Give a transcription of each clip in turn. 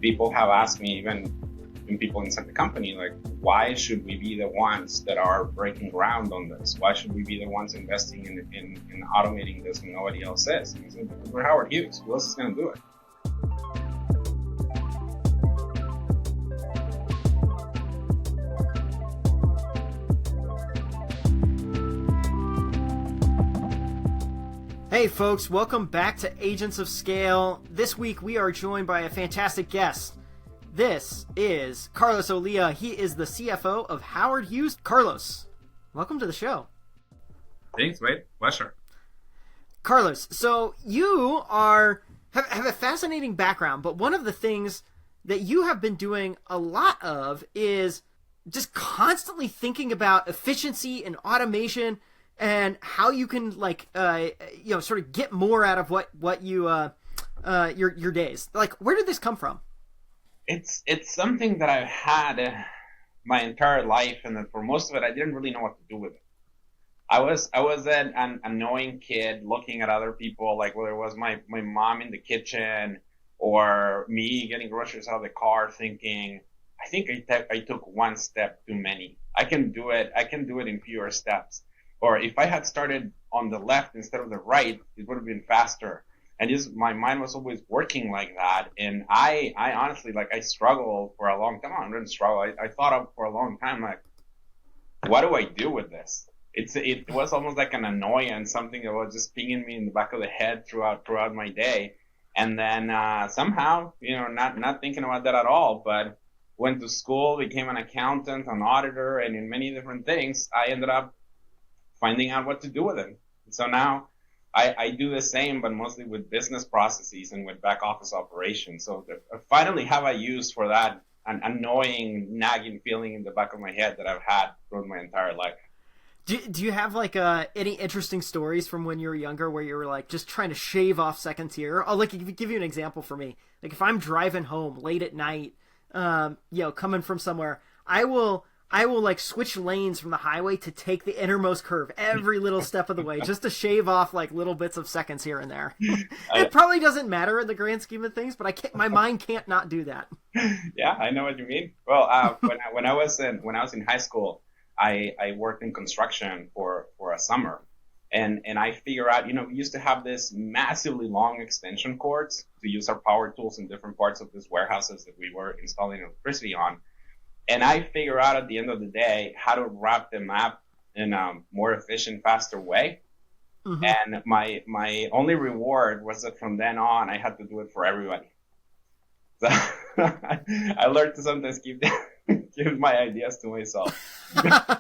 People have asked me, even people inside the company, like, why should we be the ones that are breaking ground on this? Why should we be the ones investing in automating this when nobody else is? And I said, because we're Howard Hughes. Who else is going to do it? Hey folks, welcome back to Agents of Scale. This week we are joined by a fantastic guest. This is Carlos Olea. He is the CFO of Howard Hughes. Carlos, welcome to the show. Thanks, mate. Pleasure. Carlos, so you have a fascinating background, but one of the things that you have been doing a lot of is just constantly thinking about efficiency and automation and how you can sort of get more out of what you your days. Like, where did this come from? It's something that I've had my entire life, and for most of it, I didn't really know what to do with it. I was an annoying kid looking at other people, like whether it was my mom in the kitchen or me getting groceries out of the car, thinking, I think I took one step too many. I can do it in fewer steps. Or if I had started on the left instead of the right, it would have been faster. And just my mind was always working like that. And I honestly, I struggled for a long time. I didn't struggle. I thought of for a long time, like, what do I do with this? It was almost like an annoyance, something that was just pinging me in the back of the head throughout my day. And then somehow, not thinking about that at all, but went to school, became an accountant, an auditor, and in many different things, I ended up finding out what to do with it. So now I do the same, but mostly with business processes and with back office operations. So I finally have a use for that an annoying, nagging feeling in the back of my head that I've had throughout my entire life. Do you have any interesting stories from when you were younger where you were just trying to shave off second tier? I'll give you an example for me. Like if I'm driving home late at night, coming from somewhere, I will switch lanes from the highway to take the innermost curve every little step of the way, just to shave off little bits of seconds here and there. It probably doesn't matter in the grand scheme of things, but my mind can't not do that. Yeah, I know what you mean. Well, when I was in high school, I worked in construction for a summer, and I figure out, we used to have this massively long extension cords to use our power tools in different parts of these warehouses that we were installing electricity on. And I figure out at the end of the day how to wrap them up in a more efficient, faster way. Mm-hmm. And my only reward was that from then on, I had to do it for everybody. So I learned to sometimes keep my ideas to myself.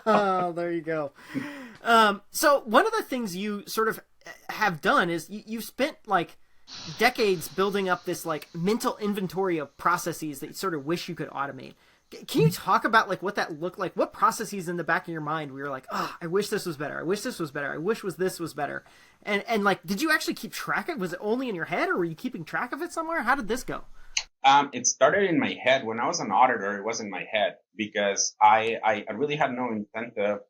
Oh, there you go. So one of the things you sort of have done is you've spent decades building up this mental inventory of processes that you sort of wish you could automate. Can you talk about what that looked like? What processes in the back of your mind where you're like, oh, I wish this was better. I wish this was better. I wish this was better. And did you actually keep track of it? Was it only in your head, or were you keeping track of it somewhere? How did this go? It started in my head. When I was an auditor, it was in my head because I really had no intent to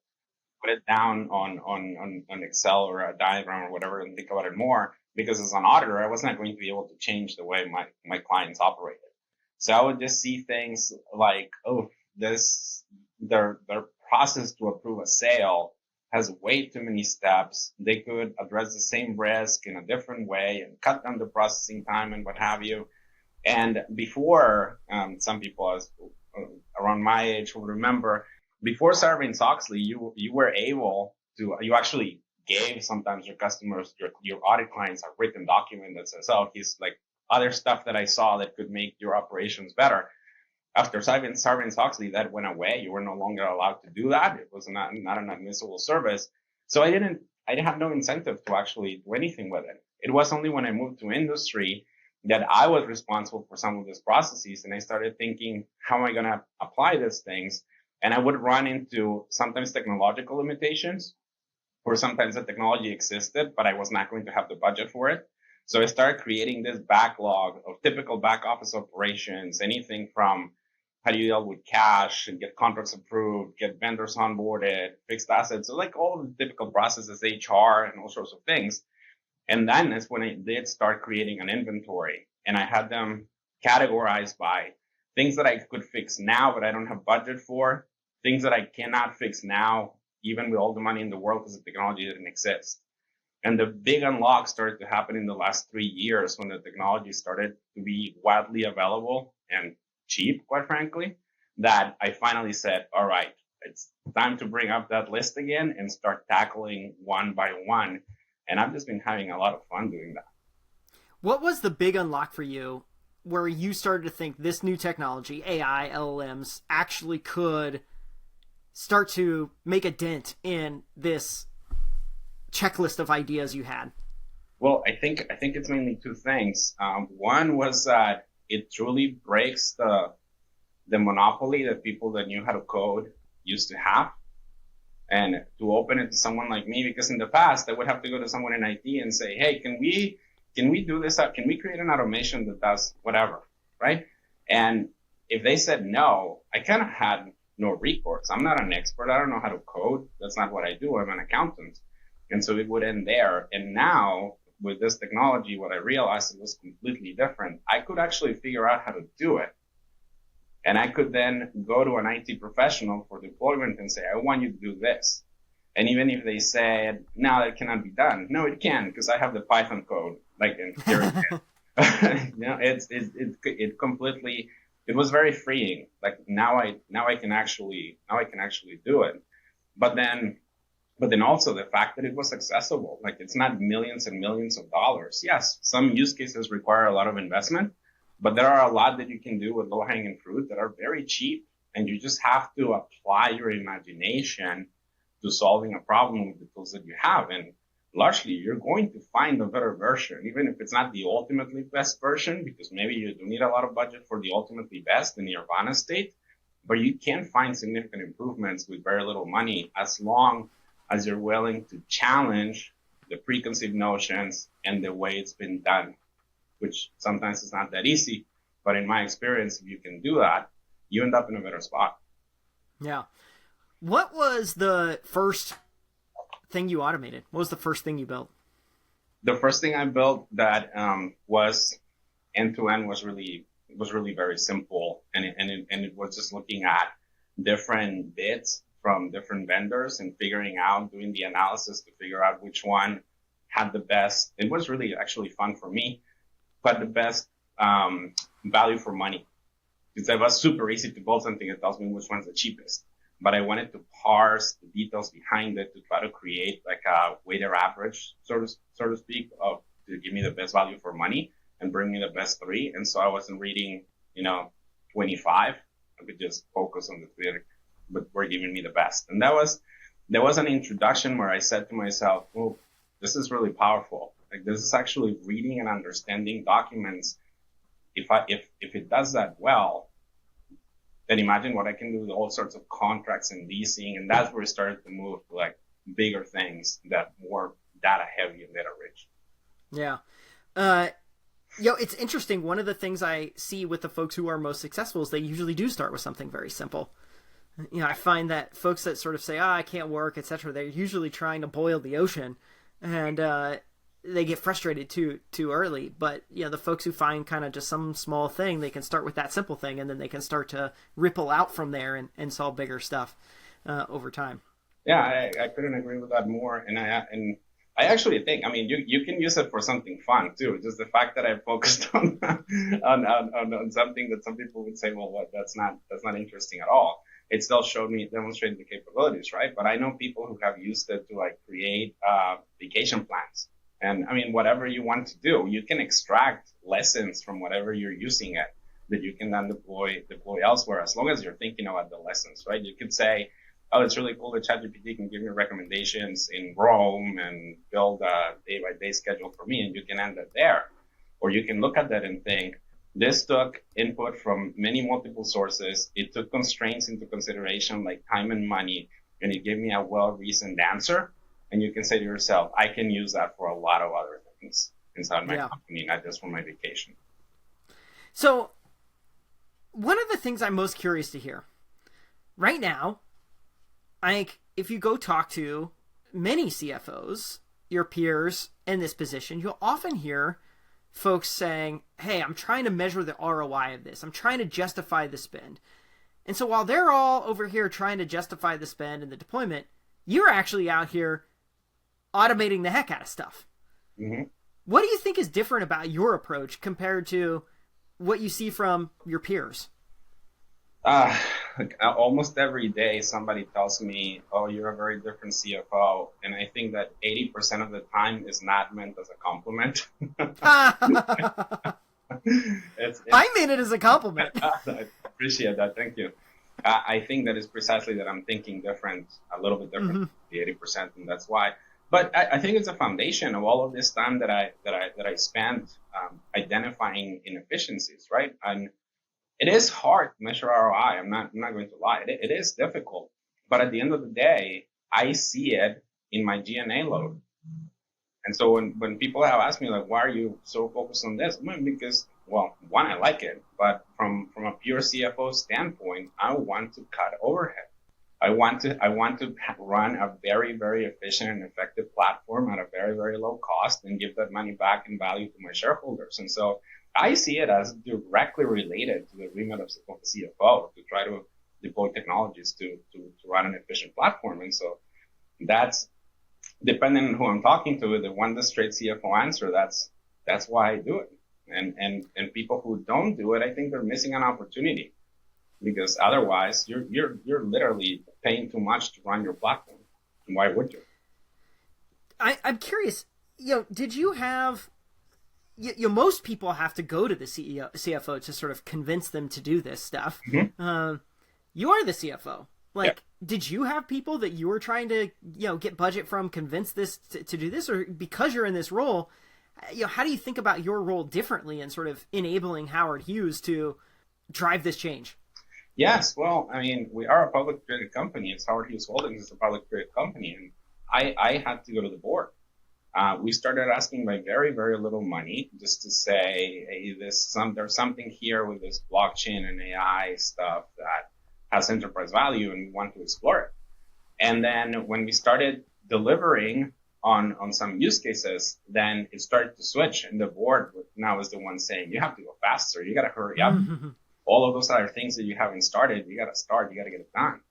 put it down on Excel or a diagram or whatever and think about it more, because as an auditor, I was not going to be able to change the way my clients operated. So I would just see things like, their process to approve a sale has way too many steps. They could address the same risk in a different way and cut down the processing time and what have you. And before, some people around my age will remember, before Sarbanes-Oxley, you were able to, you actually gave sometimes your customers, your audit clients, a written document that says, oh, he's other stuff that I saw that could make your operations better. After Sarbanes-Oxley, that went away. You were no longer allowed to do that. It was not an admissible service. So I didn't have no incentive to actually do anything with it. It was only when I moved to industry that I was responsible for some of these processes, and I started thinking, how am I going to apply these things? And I would run into sometimes technological limitations, or sometimes the technology existed, but I was not going to have the budget for it. So I started creating this backlog of typical back office operations, anything from how do you deal with cash and get contracts approved, get vendors onboarded, fixed assets, so all of the typical processes, HR and all sorts of things. And then is when I did start creating an inventory, and I had them categorized by things that I could fix now, but I don't have budget for, things that I cannot fix now, even with all the money in the world, because the technology didn't exist. And the big unlock started to happen in the last 3 years when the technology started to be widely available and cheap, quite frankly, that I finally said, all right, it's time to bring up that list again and start tackling one by one. And I've just been having a lot of fun doing that. What was the big unlock for you where you started to think this new technology, AI, LLMs, actually could start to make a dent in this checklist of ideas you had? Well, I think it's mainly two things. One was that it truly breaks the monopoly that people that knew how to code used to have, and to open it to someone like me, because in the past I would have to go to someone in IT and say, hey, can we do this? Can we create an automation that does whatever, right? And if they said no, I kind of had no recourse. I'm not an expert. I don't know how to code. That's not what I do. I'm an accountant. And so it would end there. And now with this technology, what I realized, it was completely different. I could actually figure out how to do it. And I could then go to an IT professional for deployment and say, I want you to do this. And even if they said, no, that cannot be done. No, it can, because I have the Python code. Like, and here it is. It completely, it was very freeing. Like now I can actually do it. But then also the fact that it was accessible. Like, it's not millions and millions of dollars. Yes, some use cases require a lot of investment, but there are a lot that you can do with low-hanging fruit that are very cheap. And you just have to apply your imagination to solving a problem with the tools that you have. And largely, you're going to find a better version, even if it's not the ultimately best version, because maybe you do need a lot of budget for the ultimately best in the Nirvana state. But you can find significant improvements with very little money, as long as you're willing to challenge the preconceived notions and the way it's been done, which sometimes is not that easy. But in my experience, if you can do that, you end up in a better spot. Yeah. What was the first thing you automated? What was the first thing you built? The first thing I built that was end to end was really very simple, and it was just looking at different bits from different vendors and figuring out, doing the analysis to figure out which one had the best. It was really actually fun for me, but the best value for money. Because it was super easy to build something that tells me which one's the cheapest. But I wanted to parse the details behind it to try to create like a weighted average, so to speak, to give me the best value for money and bring me the best three. And so I wasn't reading, 25. I could just focus on the three that were giving me the best. And there was an introduction where I said to myself, oh, this is really powerful. Like, this is actually reading and understanding documents. If it does that well, then imagine what I can do with all sorts of contracts and leasing. And that's where it started to move to like bigger things that more data heavy and data rich. Yeah. It's interesting. One of the things I see with the folks who are most successful is they usually do start with something very simple. I find that folks that sort of say, I can't work, etc., they're usually trying to boil the ocean, and they get frustrated too early. But the folks who find kind of just some small thing, they can start with that simple thing, and then they can start to ripple out from there and solve bigger stuff over time. Yeah, I couldn't agree with that more. And I actually think, you can use it for something fun too. Just the fact that I focused on something that some people would say, well, that's not interesting at all. It still demonstrated the capabilities, right? But I know people who have used it to like create vacation plans. And whatever you want to do, you can extract lessons from whatever you're using it that you can then deploy elsewhere, as long as you're thinking about the lessons, right? You could say, oh, it's really cool that ChatGPT can give me recommendations in Rome and build a day-by-day schedule for me, and you can end it there. Or you can look at that and think, this took input from many multiple sources. It took constraints into consideration like time and money, and it gave me a well-reasoned answer. And you can say to yourself, I can use that for a lot of other things inside my company, not just for my vacation. So one of the things I'm most curious to hear right now, I think if you go talk to many CFOs, your peers in this position, you'll often hear folks saying, hey, I'm trying to measure the ROI of this. I'm trying to justify the spend. And so while they're all over here trying to justify the spend and the deployment, you're actually out here automating the heck out of stuff. Mm-hmm. What do you think is different about your approach compared to what you see from your peers? Almost every day somebody tells me, oh, you're a very different CFO. And I think that 80% of the time is not meant as a compliment. I mean it as a compliment. I appreciate that. Thank you. I think that is precisely that I'm thinking different, a little bit different, the 80%, and that's why. But I think it's a foundation of all of this time that I spent identifying inefficiencies, right? And it is hard to measure ROI. I'm not going to lie. It is difficult. But at the end of the day, I see it in my G&A load. And so when people have asked me, like, why are you so focused on this? Because, well, one, I like it. But from a pure CFO standpoint, I want to cut overhead. I want to run a very, very efficient and effective platform at a very, very low cost and give that money back in value to my shareholders. And so I see it as directly related to the remit of the CFO to try to deploy technologies to run an efficient platform. And so that's, depending on who I'm talking to, the one the straight CFO answer, that's why I do it. And people who don't do it, I think they're missing an opportunity, because otherwise you're literally paying too much to run your platform. And why would you? I'm curious, did you have, most people have to go to the CFO to sort of convince them to do this stuff. Mm-hmm. You are the CFO. Did you have people that you were trying to, get budget from, convince this to do this? Or because you're in this role, how do you think about your role differently in sort of enabling Howard Hughes to drive this change? Yes. Well, I mean, we are a public traded company. It's Howard Hughes Holdings. It's a public traded company. And I had to go to the board. We started asking by very, very little money, just to say, hey, there's something here with this blockchain and AI stuff that has enterprise value, and we want to explore it. And then when we started delivering on some use cases, then it started to switch, and the board now is the one saying, you have to go faster, you got to hurry up. All of those other things that you haven't started, you got to start, you got to get it done.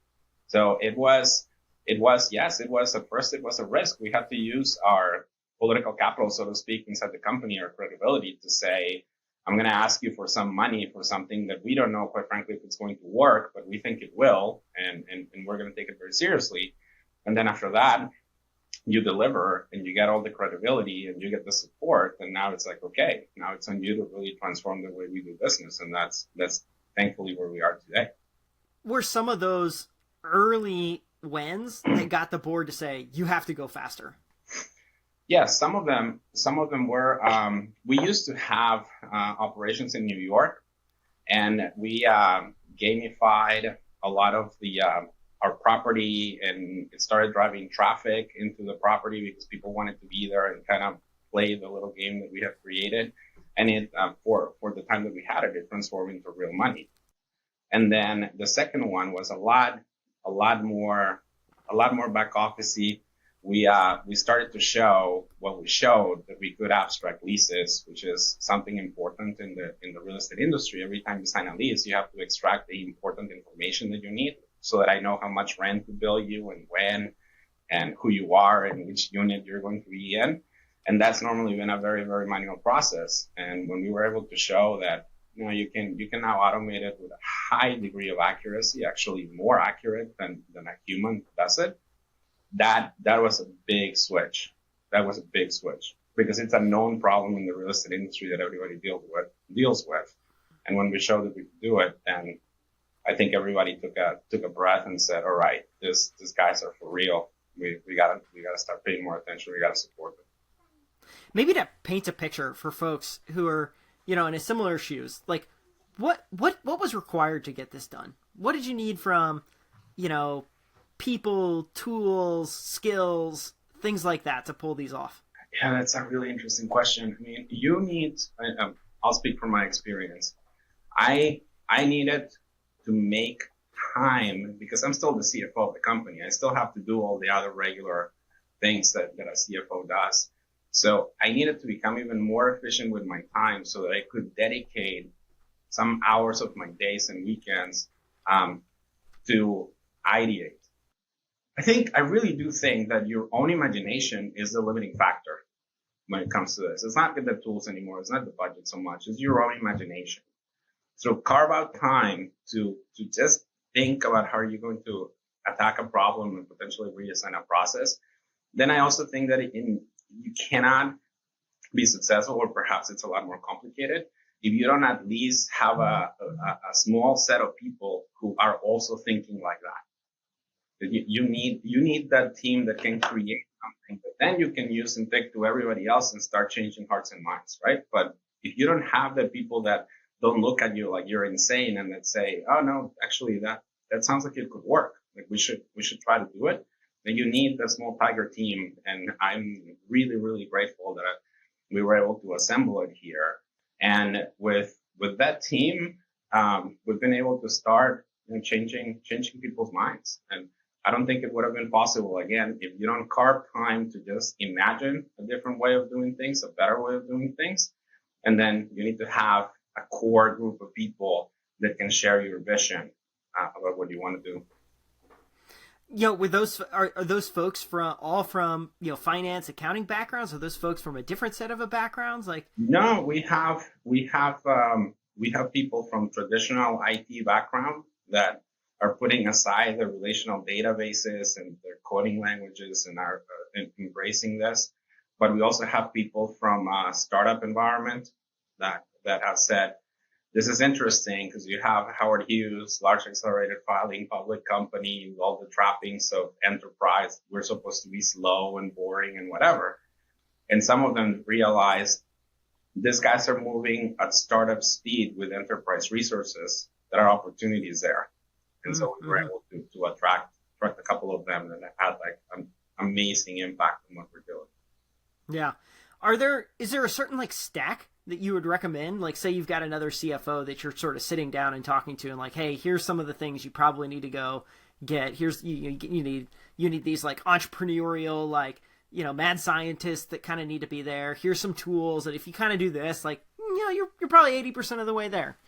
So it was at first it was a risk. We had to use our political capital, so to speak, inside the company, our credibility, to say, I'm going to ask you for some money for something that we don't know, quite frankly, if it's going to work, but we think it will, and we're going to take it very seriously. And then after that, you deliver and you get all the credibility and you get the support. And now it's like, okay, now it's on you to really transform the way we do business. And that's thankfully where we are today. Were some of those early wins that got the board to say, you have to go faster? Yes, some of them were, we used to have operations in New York, and we gamified a lot of our property, and it started driving traffic into the property because people wanted to be there and kind of play the little game that we have created. And it, for the time that we had it, it transformed into real money. And then the second one was a lot more back officey. We started to show what we showed, that we could abstract leases, which is something important in the real estate industry. Every time you sign a lease, you have to extract the important information that you need, so that I know how much rent to bill you and when, and who you are and which unit you're going to be in. And that's normally been a very, very manual process. And when we were able to show that, you can now automate it with a high degree of accuracy, actually more accurate than a human does it, that was a big switch. That was a big switch, because it's a known problem in the real estate industry that everybody deals with. And when we showed that we could do it, then I think everybody took a breath and said, all right, these guys are for real. We gotta start paying more attention. We gotta support them. Maybe to paint a picture for folks who are, in a similar shoes, like what was required to get this done? What did you need from, people, tools, skills, things like that to pull these off? Yeah, that's a really interesting question. I mean, you need, I'll speak from my experience. I needed to make time, because I'm still the CFO of the company. I still have to do all the other regular things that a CFO does. So I needed to become even more efficient with my time so that I could dedicate some hours of my days and weekends um, to ideate. I really do think that your own imagination is the limiting factor when it comes to this. It's not the tools anymore. It's not the budget so much. It's your own imagination. So carve out time to just think about how you're going to attack a problem and potentially redesign a process. Then I also think that you cannot be successful, or perhaps it's a lot more complicated, if you don't at least have a small set of people who are also thinking like that. You need that team that can create something that then you can use and take to everybody else and start changing hearts and minds, right? But if you don't have the people that don't look at you like you're insane and that say, oh no, actually that sounds like it could work. Like we should try to do it. Then you need the small tiger team. And I'm really, really grateful that we were able to assemble it here. And with that team, we've been able to start changing people's minds. And I don't think it would have been possible, again, if you don't carve time to just imagine a different way of doing things, a better way of doing things. And then you need to have a core group of people that can share your vision about what you want to do. With those are those folks from finance, accounting backgrounds? Are those folks from a different set of backgrounds? Like, no, we have people from traditional IT background that are putting aside the relational databases and their coding languages and are embracing this. But we also have people from a startup environment that have said, this is interesting because you have Howard Hughes, large accelerated filing, public company, with all the trappings of enterprise. We're supposed to be slow and boring and whatever. And some of them realized these guys are moving at startup speed with enterprise resources. There are opportunities there. And so we were able to attract a couple of them that had like an amazing impact on what we're doing. Yeah. Is there a certain like stack that you would recommend? Like, say you've got another CFO that you're sort of sitting down and talking to, and like, hey, here's some of the things you probably need to go get. Here's you need these like entrepreneurial, like, mad scientists that kind of need to be there. Here's some tools that if you kind of do this, like, you're probably 80% of the way there.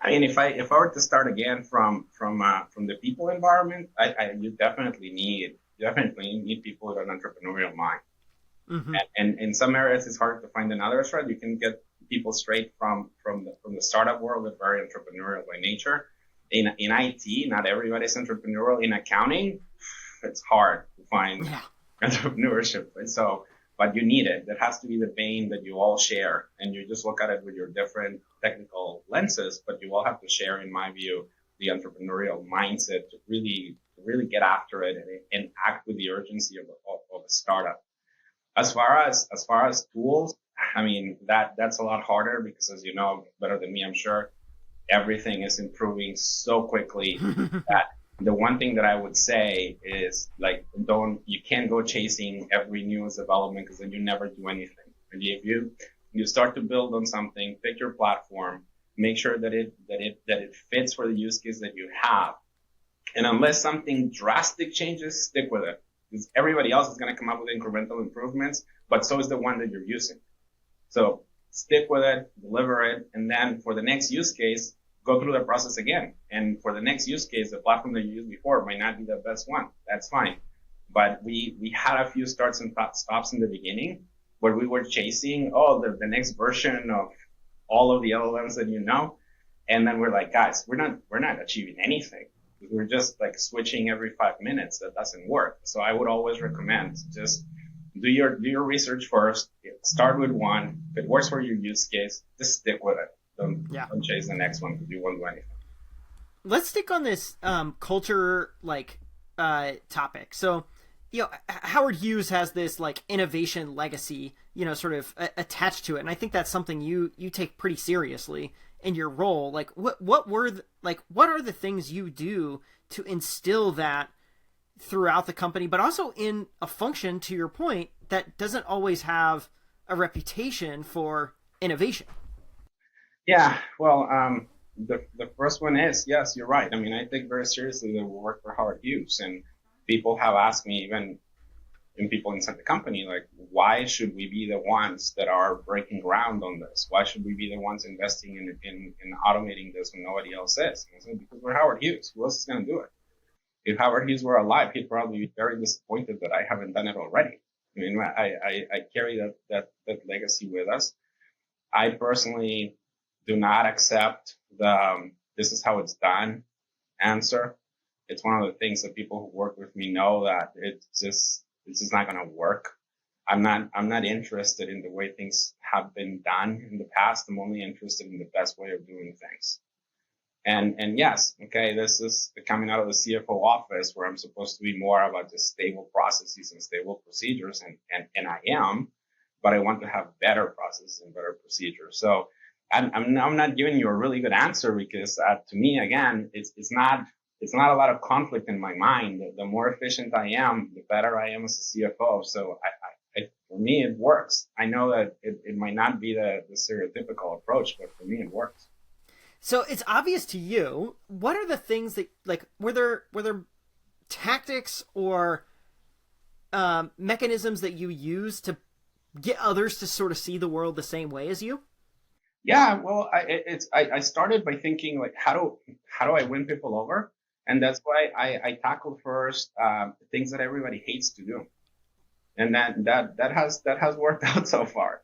I mean, if I were to start again from the people environment, you definitely need people with an entrepreneurial mind. Mm-hmm. And in some areas it's harder to find than others, right? You can get people straight from the startup world that are very entrepreneurial by nature. In IT, not everybody's entrepreneurial. In accounting, it's hard to find entrepreneurship. And so, but you need it. That has to be the vein that you all share. And you just look at it with your different technical lenses, but you all have to share, in my view, the entrepreneurial mindset to really get after it and act with the urgency of a startup. As far as tools, I mean, that's a lot harder because, as you know better than me, I'm sure, everything is improving so quickly that the one thing that I would say is, like, you can't go chasing every newest development because then you never do anything. And if you start to build on something, pick your platform, make sure that it fits for the use case that you have. And unless something drastic changes, stick with it. Because everybody else is going to come up with incremental improvements, but so is the one that you're using. So stick with it, deliver it, and then for the next use case, go through the process again. And for the next use case, the platform that you used before might not be the best one. That's fine. But we had a few starts and stops in the beginning where we were chasing, the next version of all of the LLMs that you know. And then we're like, guys, we're not achieving anything. We're just like switching every 5 minutes. That doesn't work. So I would always recommend just do your research first. Start with one. If it works for your use case, just stick with it. Don't chase the next one because you won't do anything. Let's stick on this culture topic. So, Howard Hughes has this like innovation legacy, sort of attached to it, and I think that's something you take pretty seriously in your role. Like, what are the things you do to instill that throughout the company, but also in a function, to your point, that doesn't always have a reputation for innovation? Yeah, well, the first one is, yes, you're right. I mean, I take very seriously the work for Howard Hughes, and people have asked me even in people inside the company, like, why should we be the ones that are breaking ground on this? Why should we be the ones investing in automating this when nobody else is? And I said, because we're Howard Hughes. Who else is going to do it? If Howard Hughes were alive, he'd probably be very disappointed that I haven't done it already. I mean, I carry that legacy with us. I personally do not accept the this is how it's done answer. It's one of the things that people who work with me know that it's just not going to work. I'm not interested in the way things have been done in the past. I'm only interested in the best way of doing things. And yes, okay, this is coming out of the CFO office where I'm supposed to be more about just stable processes and stable procedures, and I am, but I want to have better processes and better procedures. So I'm not giving you a really good answer because to me, again, it's not a lot of conflict in my mind. The more efficient I am, the better I am as a CFO. So for me, it works. I know that it might not be the stereotypical approach, but for me, it works. So it's obvious to you. What are the things that, like, were there tactics or mechanisms that you use to get others to sort of see the world the same way as you? Yeah, well, I started by thinking, like, how do I win people over? And that's why I tackle first things that everybody hates to do, and that has worked out so far.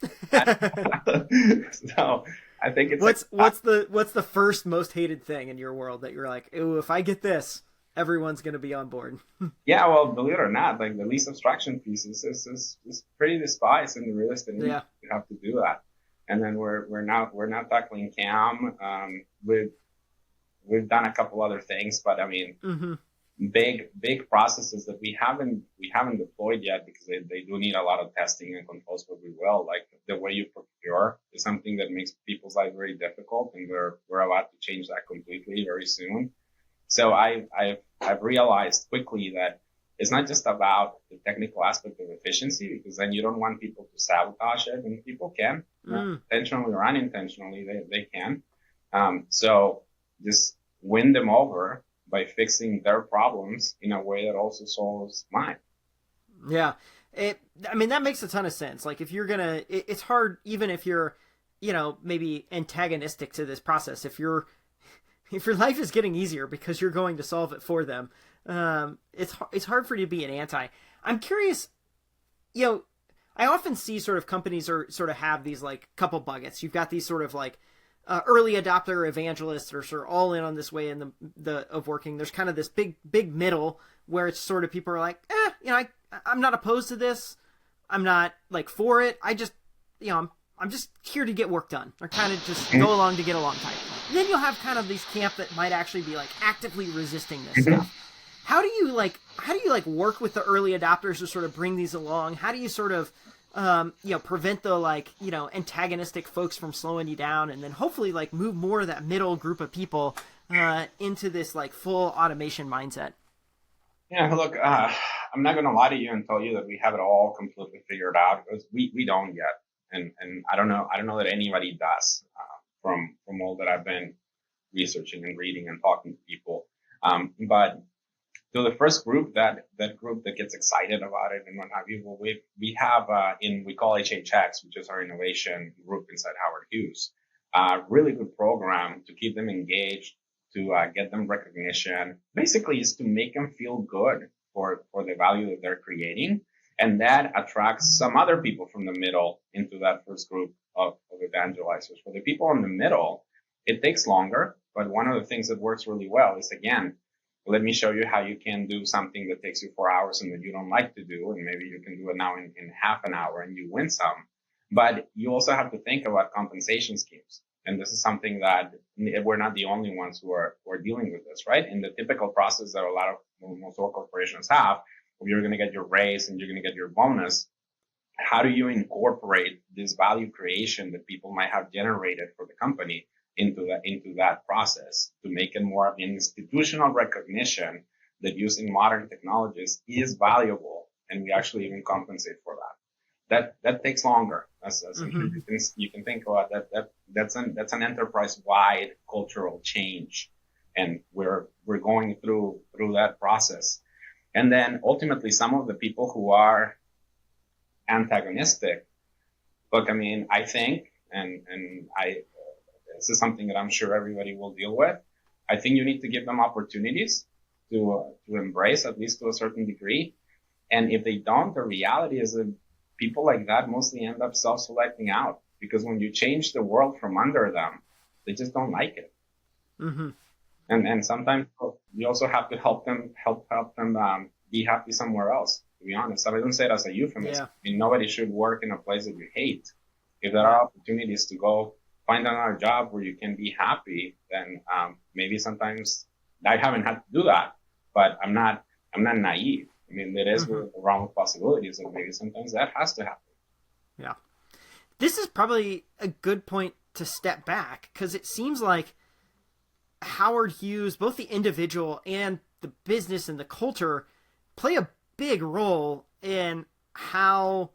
So I think it's what's the first most hated thing in your world that you're like, ooh, if I get this, everyone's going to be on board? Yeah, well, believe it or not, like the lease abstraction piece is pretty despised in the real estate industry. Yeah. You have to do that, and then we're now tackling CAM. We've done a couple other things, but I mean, big processes that we haven't deployed yet because they do need a lot of testing and controls, but we will. Like the way you procure is something that makes people's life very difficult, and we're about to change that completely very soon. So I've realized quickly that it's not just about the technical aspect of efficiency, because then you don't want people to sabotage it, and people can, intentionally or unintentionally, they can. So just win them over by fixing their problems in a way that also solves mine. Yeah. I mean, that makes a ton of sense. Like, if you're gonna, it's hard, even if you're, maybe antagonistic to this process, if your life is getting easier because you're going to solve it for them, it's hard for you to be an anti. I'm curious, I often see sort of companies sort of have these like couple buckets. You've got these sort of like early adopter evangelists are sort of all in on this way in of working. There's kind of this big middle where it's sort of people are like, I'm not opposed to this. I'm not like for it. I just, I'm just here to get work done, or kind of just go along to get along type. And then you'll have kind of these camp that might actually be like actively resisting this stuff. How do you work with the early adopters to sort of bring these along? How do you sort of prevent the antagonistic folks from slowing you down, and then hopefully like move more of that middle group of people into this like full automation mindset? Yeah, look, I'm not going to lie to you and tell you that we have it all completely figured out, because we don't yet, and I don't know that anybody does from all that I've been researching and reading and talking to people. But so the first group, that group that gets excited about it and what have you, well, we have we call HHX, which is our innovation group inside Howard Hughes, a really good program to keep them engaged, to get them recognition. Basically, is to make them feel good for the value that they're creating, and that attracts some other people from the middle into that first group of evangelizers. For the people in the middle, it takes longer, but one of the things that works really well is, again, let me show you how you can do something that takes you 4 hours and that you don't like to do, and maybe you can do it now in half an hour and you win some. But you also have to think about compensation schemes. And this is something that we're not the only ones who are dealing with this, right? In the typical process that most corporations have, where you're going to get your raise and you're going to get your bonus, how do you incorporate this value creation that people might have generated for the company into that process to make it more of an institutional recognition that using modern technologies is valuable, and we actually even compensate for that. That takes longer. As you can think about that's an enterprise-wide cultural change, and we're going through that process. And then ultimately, some of the people who are antagonistic. Look, I mean, I think, this is something that I'm sure everybody will deal with. I think you need to give them opportunities to embrace, at least to a certain degree. And if they don't, the reality is that people like that mostly end up self-selecting out, because when you change the world from under them, they just don't like it. Mm-hmm. And sometimes you also have to help them be happy somewhere else. To be honest, I don't say it as a euphemism. Yeah. I mean, nobody should work in a place that you hate. If there are opportunities to go find another job where you can be happy, then maybe sometimes I haven't had to do that, but I'm not naive. I mean, there is the realm of possibilities, and maybe sometimes that has to happen. Yeah. This is probably a good point to step back, because it seems like Howard Hughes, both the individual and the business and the culture, play a big role in how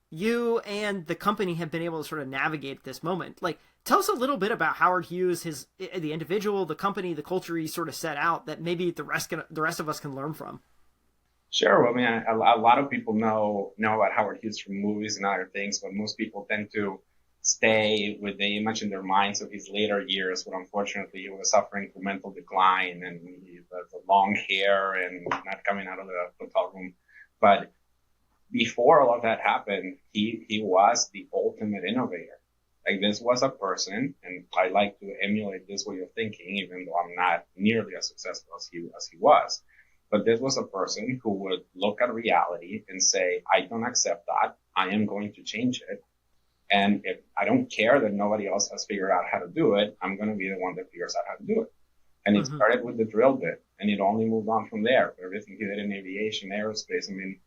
you and the company have been able to sort of navigate this moment. Like, tell us a little bit about Howard Hughes, the individual, the company, the culture he sort of set out, that maybe the rest of us can learn from. Sure. Well, I mean, a lot of people know about Howard Hughes from movies and other things, but most people tend to stay with the image in their minds of his later years, when unfortunately he was suffering from mental decline and he had the long hair and not coming out of the hotel room. But before all of that happened, he was the ultimate innovator. Like, this was a person, and I like to emulate this way of thinking, even though I'm not nearly as successful as he was. But this was a person who would look at reality and say, I don't accept that. I am going to change it. And if I don't care that nobody else has figured out how to do it, I'm going to be the one that figures out how to do it. And it started with the drill bit, and it only moved on from there. Everything he did in aviation, aerospace. I mean,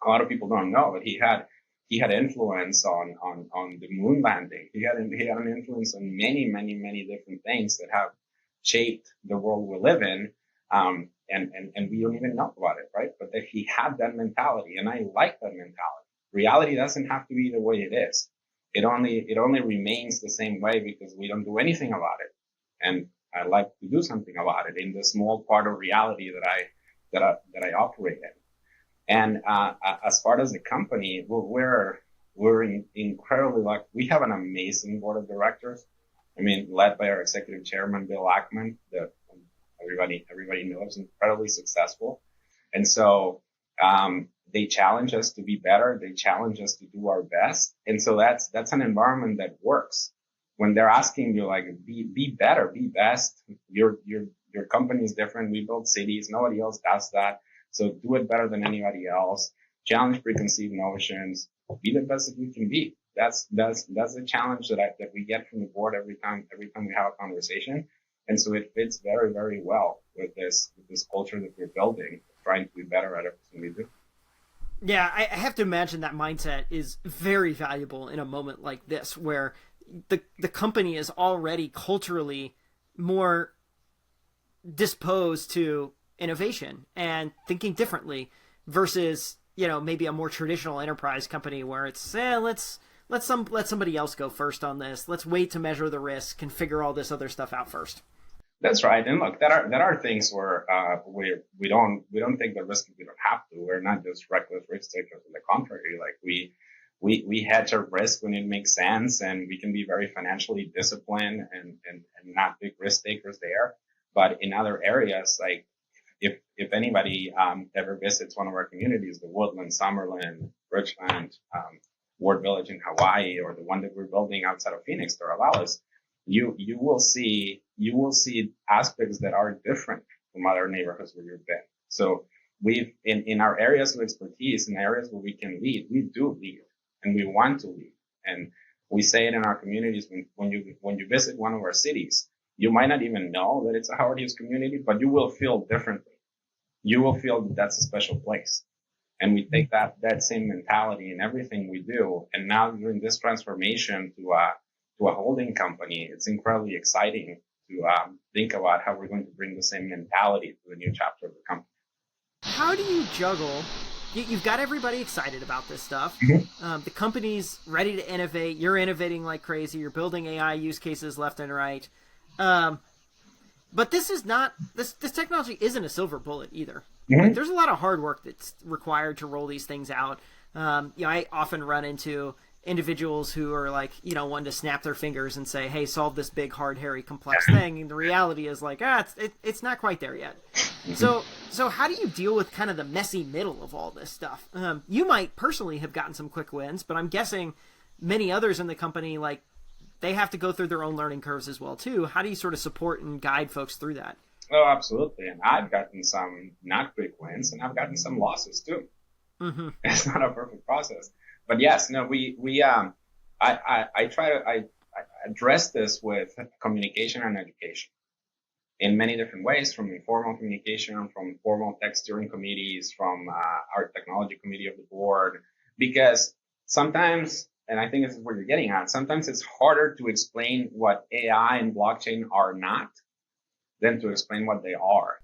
a lot of people don't know, but he had influence on the moon landing. He had an influence on many, many, many different things that have shaped the world we live in. And we don't even know about it, right? But that he had that mentality, and I like that mentality. Reality doesn't have to be the way it is. It only remains the same way because we don't do anything about it. And I like to do something about it in the small part of reality that I operate in. And as far as the company, we're incredibly lucky. We have an amazing board of directors. I mean, led by our executive chairman, Bill Ackman, that everybody knows, incredibly successful. And so they challenge us to be better. They challenge us to do our best. And so that's an environment that works. When they're asking you, like, be better, be best. Your company is different. We build cities. Nobody else does that. So do it better than anybody else. Challenge preconceived notions. Be the best that you can be. That's the challenge that we get from the board every time we have a conversation. And so it fits very, very well with this culture that we're building, trying to be better at everything we do. Yeah, I have to imagine that mindset is very valuable in a moment like this, where the company is already culturally more disposed to innovation and thinking differently versus, maybe a more traditional enterprise company where it's, let somebody else go first on this. Let's wait to measure the risk and figure all this other stuff out first. That's right. And look, that are things where we don't take the risk if we don't have to. We're not just reckless risk takers. On the contrary, like we hedge our risk when it makes sense, and we can be very financially disciplined and not big risk takers there. But in other areas, like if anybody ever visits one of our communities, the Woodland, Summerlin, Richland, Ward Village in Hawaii, or the one that we're building outside of Phoenix, Doralis, you will see aspects that are different from other neighborhoods where you've been. So we've in our areas of expertise, in areas where we can lead, we do lead, and we want to lead. And we say it in our communities. When you visit one of our cities, you might not even know that it's a Howard Hughes community, but you will feel differently. You will feel that that's a special place. And we take that same mentality in everything we do. And now during this transformation to a holding company, it's incredibly exciting to think about how we're going to bring the same mentality to the new chapter of the company. How do you juggle? You've got everybody excited about this stuff. The company's ready to innovate. You're innovating like crazy. You're building AI use cases left and right. But this is not this technology isn't a silver bullet either. Like, there's a lot of hard work that's required to roll these things out. I often run into individuals who are like, wanting to snap their fingers and say, "Hey, solve this big, hard, hairy, complex thing." And the reality is like, it's not quite there yet. So how do you deal with kind of the messy middle of all this stuff? You might personally have gotten some quick wins, but I'm guessing many others in the company, like, they have to go through their own learning curves as well too. How do you sort of support and guide folks through that? Oh, absolutely. And I've gotten some not quick wins, and I've gotten some losses too. Mm-hmm. It's not a perfect process, but yes, no, I try to I address this with communication and education in many different ways, from informal communication, from formal tech steering committees, from our technology committee of the board, because sometimes, and I think this is where you're getting at, sometimes it's harder to explain what AI and blockchain are not than to explain what they are.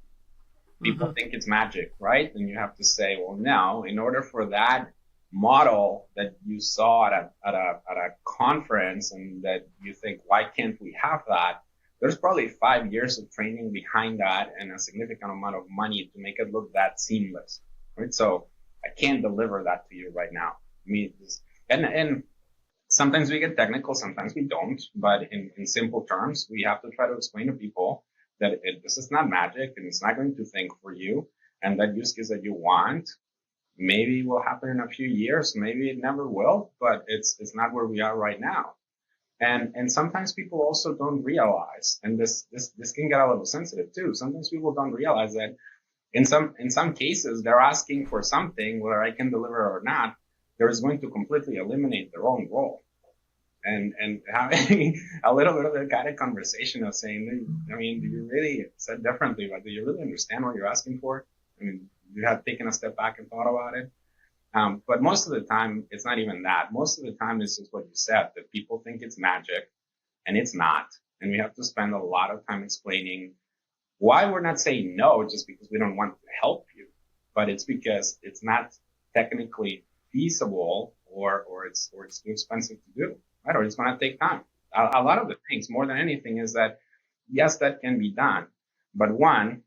People Mm-hmm. think it's magic, right? And you have to say, well, no, in order for that model that you saw at a conference and that you think, why can't we have that? There's probably 5 years of training behind that and a significant amount of money to make it look that seamless, right? So I can't deliver that to you right now. I mean, and sometimes we get technical, sometimes we don't, but in simple terms, we have to try to explain to people that this is not magic and it's not going to think for you. And that use case that you want maybe will happen in a few years, maybe it never will, but it's not where we are right now. And sometimes people also don't realize, and this can get a little sensitive too. Sometimes people don't realize that in some cases they're asking for something, whether I can deliver or not, there is going to completely eliminate their own role. And having a little bit of that kind of conversation of saying, I mean, do you really, said differently, but do you really understand what you're asking for? I mean, you have taken a step back and thought about it. But most of the time, it's not even that. Most of the time, it's just what you said, that people think it's magic, and it's not. And we have to spend a lot of time explaining why we're not saying no just because we don't want to help you, but it's because it's not technically feasible or it's too expensive to do, right? Or it's going to take time. A lot of the things, more than anything, is that yes, that can be done, but one,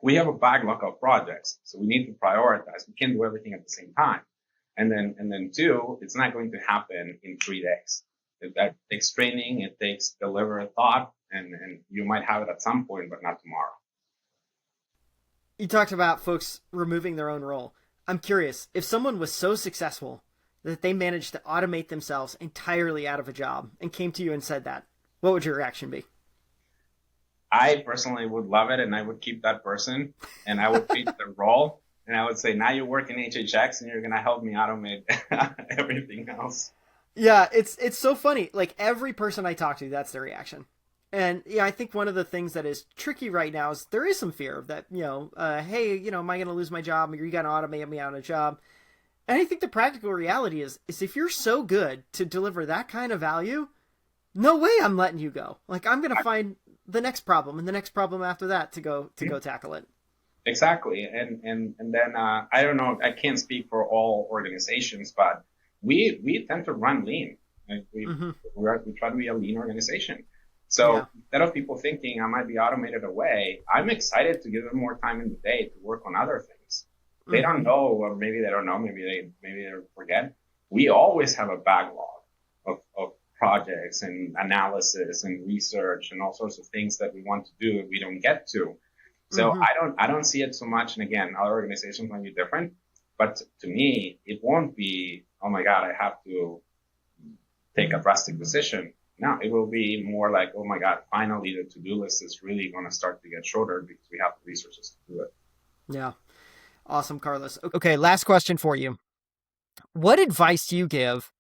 we have a backlog of projects, so we need to prioritize. We can't do everything at the same time. And then two, it's not going to happen in 3 days. That takes training, it takes deliberate thought, and you might have it at some point, but not tomorrow. You talked about folks removing their own role. I'm curious, if someone was so successful that they managed to automate themselves entirely out of a job and came to you and said that, what would your reaction be? I personally would love it, and I would keep that person, and I would treat the role, and I would say, now you work in HHX, and you're going to help me automate everything else. Yeah, it's so funny. Like, every person I talk to, that's their reaction. And yeah, I think one of the things that is tricky right now is there is some fear of that, hey, am I going to lose my job? You got to automate me out of a job. And I think the practical reality is if you're so good to deliver that kind of value, no way I'm letting you go. Like, I'm going to find the next problem and the next problem after that to go tackle it. Exactly. And then, I don't know, I can't speak for all organizations, but we tend to run lean. Like we try to be a lean organization. So Yeah. instead of people thinking I might be automated away, I'm excited to give them more time in the day to work on other things. They don't know, or maybe they don't know, maybe they forget. We always have a backlog of projects and analysis and research and all sorts of things that we want to do that we don't get to. So I don't see it so much. And again, other organizations might be different, but to me, it won't be, oh my God, I have to take a drastic decision. No, it will be more like, oh my God, finally the to-do list is really going to start to get shorter because we have the resources to do it. Yeah. Awesome, Carlos. Okay, last question for you. What advice do you give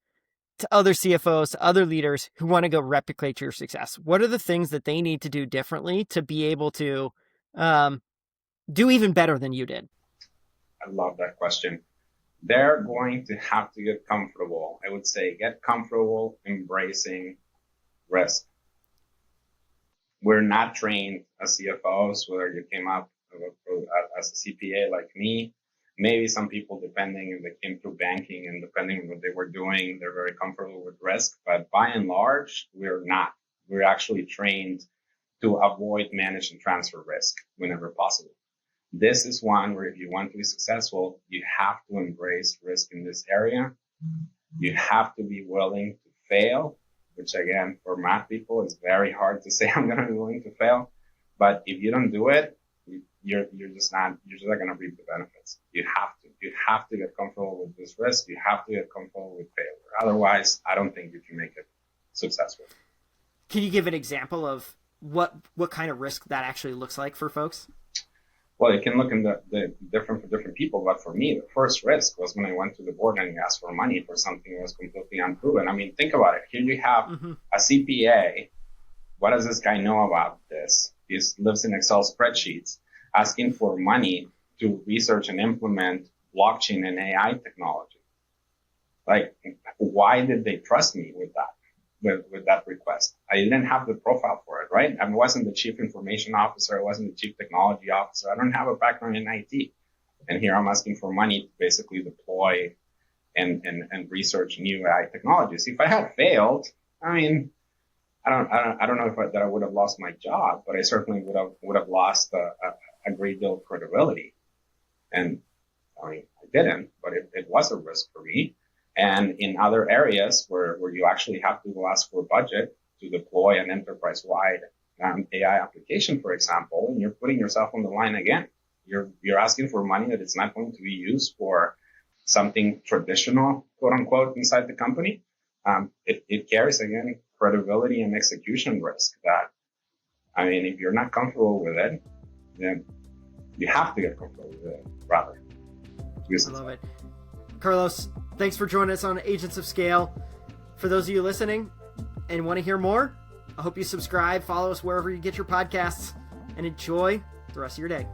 to other CFOs, to other leaders who want to go replicate your success? What are the things that they need to do differently to be able to do even better than you did? I love that question. They're going to have to get comfortable. I would say get comfortable embracing risk. We're not trained as CFOs, whether you came up as a CPA like me. Maybe some people, depending if they came through banking and depending on what they were doing, they're very comfortable with risk. But by and large, we're not. We're actually trained to avoid, manage, and transfer risk whenever possible. This is one where if you want to be successful, you have to embrace risk in this area. You have to be willing to fail, which again, for math people, it's very hard to say I'm going to be willing to fail. But if you don't do it, you're just not going to reap the benefits. You have to get comfortable with this risk. You have to get comfortable with failure. Otherwise, I don't think you can make it successful. Can you give an example of what kind of risk that actually looks like for folks? Well, it can look in the different for different people, but for me, the first risk was when I went to the board and asked for money for something that was completely unproven. I mean, think about it. Here you have a CPA. What does this guy know about this? He lives in Excel spreadsheets, asking for money to research and implement blockchain and AI technology. Like, why did they trust me with that? With that request. I didn't have the profile for it, right? I wasn't the chief information officer. I wasn't the chief technology officer. I don't have a background in IT. And here I'm asking for money to basically deploy and research new AI technologies. If I had failed, I mean, I don't know if I would have lost my job, but I certainly would have lost a great deal of credibility. And I mean, I didn't, but it was a risk for me. And in other areas where you actually have to go ask for a budget to deploy an enterprise-wide AI application, for example, and you're putting yourself on the line again. You're asking for money that it's not going to be used for something traditional, quote unquote, inside the company. It carries, again, credibility and execution risk that, I mean, if you're not comfortable with it, then you have to get comfortable with it, rather. I love it. Carlos, thanks for joining us on Agents of Scale. For those of you listening and want to hear more, I hope you subscribe, follow us wherever you get your podcasts, and enjoy the rest of your day.